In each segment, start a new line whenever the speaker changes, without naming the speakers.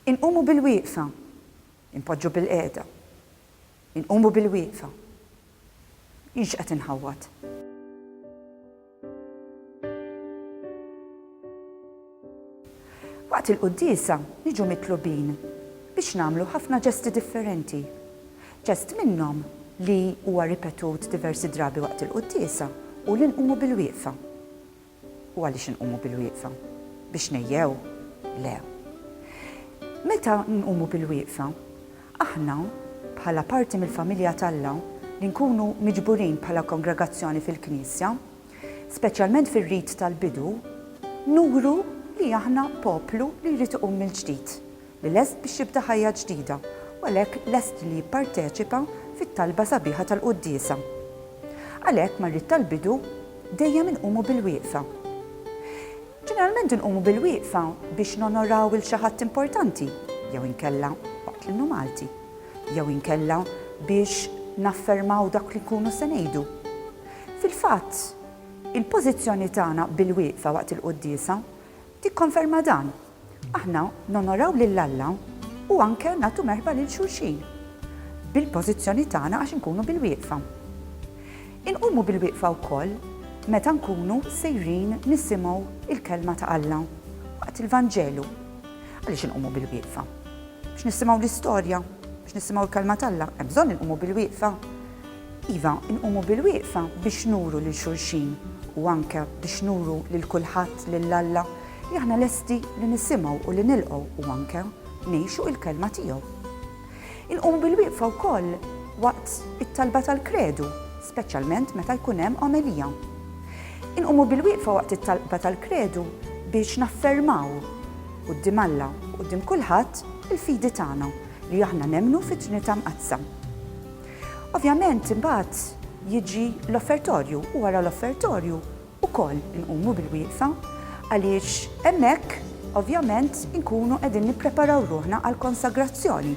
Inqumu bil-wieqfa, inpoġġu bil-qiegħda. Inqumu bil-wieqfa. Jiex qed inħawwad. Waqt il-quddiesa niġu mitlubin biex nagħmlu ħafna ġesti differenti. Ġest minnhom li huwa ripetut diversi drabi waqt il-quddiesa u li nqumu bil-wieqfa. U għaliex inqumu bil-wieqfa? Biex nejjew? Le. Meta nqumu bil-wieqfa, aħna bħala parti mill-familja tAlla li nkunu miġburin bħala kongregazzjoni fil-Knisja, speċjalment fir-rit tal-bidu, nuru li aħna poplu li jrid iqum mill-ġdid, li lest biex jibda ħajja ġdida, u għalhekk lest li jipparteċipa fit-talba sabiħa tal-quddiesa. Għalhekk mar-rit tal-bidu dejjem inqumu bil-wieqfa. Ġeneralment inqumu bil-wieqfa biex nonoraw il xi ħadd importanti, jew inkella waqt l-innu Malti, jew inkella biex naffermaw dak li nkunu se ngħidu. Fil-fatt, il-pożizzjoni tagħna bil-wieqfa waqt il-quddiesa tikkonferma dan. Aħna nonoraw lil Alla u anke nagħtu merħba lil xulxin bil-pożizzjoni tagħna għax inkunu bil-wieqfa. Inqumu bil-wieqfa wkoll meta nkunu sejrin nisimgħu il-kelma ta' Alla waqt il-Vanġelu. Għaliex inqumu bil-wieqfa? Biex nisimgħu l-istorja, biex nisimgħu l-kelma ta' Alla, hemm bżonn inqumu bil-wieqfa. Iva, inqumu bil-wieqfa biex nuru lil xulxin u anke biex nuru lil kulħadd lil Alla li aħna lesti li nisimgħu u li nilqgħu u anke ngħixu il-kelma tiegħu. Inqumu bil-wieqfa wkoll waqt it-talba tal-kredu, speċjalment meta jkun hemm omelija. Inqumu bil-wieqfa waqt it-talba tal-kredu biex naffermaw quddiem Alla u quddiem kulħadd il-fidi tagħna li aħna nemmnu fit-Trinità Mqassam. Ovvjament imbagħad jiġi l-offertorju u wara l-offertorju ukoll inqumu bil-wieqfa għaliex hemmhekk ovvjament inkunu qegħdin nippreparaw ruħna għall-konsagrazzjoni.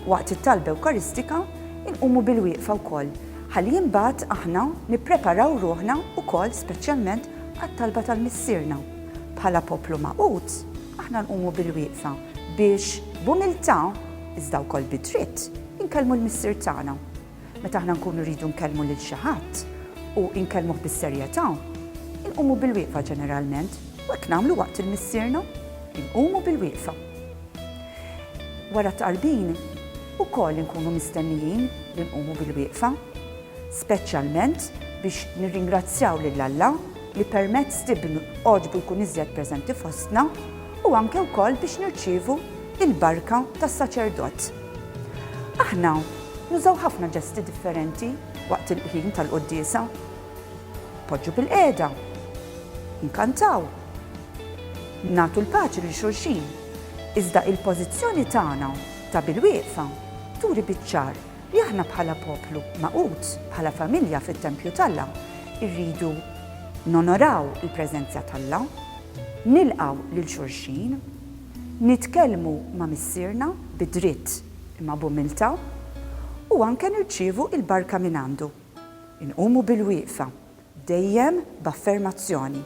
Waqt it-talba Ewkaristika inqumu bil-wieqfa wkoll ħalli imbagħad aħna nippreparaw ruħna wkoll speċjalment għat-talba tal-missierna. Bħala poplu maqut, aħna nqumu bil-wieqfa biex b'umiltà iżda wkoll bidritt inkellmu l-missier tagħna. Meta aħna nkunu rridu nkellmu lil xi ħadd u nkellmuh bis-serjetà, inqumu bil-wieqfa ġeneralment u hekk nagħmlu waqt il-missierna, inqumu bil-wieqfa. Wara tqarbin ukoll inkunu mistennijin li nqumu bil-wieqfa, speċjalment biex nirringrazzjaw lil Alla li permezz tibnu oġbu jkun iżjed preżenti fostna u anke wkoll biex nirċievu il-barka tas-saċerdott. Aħna nużaw ħafna ġesti differenti waqt il-ħin tal-quddiesa. Poġġu bil-qiegħda, nkantaw, nagħtu l-paċi lil xulxin. Iżda il-pożizzjoni tagħna ta' bil-wieqfa turi biċ-ċar li aħna bħala poplu maqut bħala familja fit-Tempju tAlla irridu nonoraw il-preżenzja tAlla, nilqgħu lil xulxin, nitkellmu ma' missierna bidritt imma b'umiltà u anke nirċievu il-barka minn għandu. Inqumu bil-wieqfa dejjem b'affermazzjoni.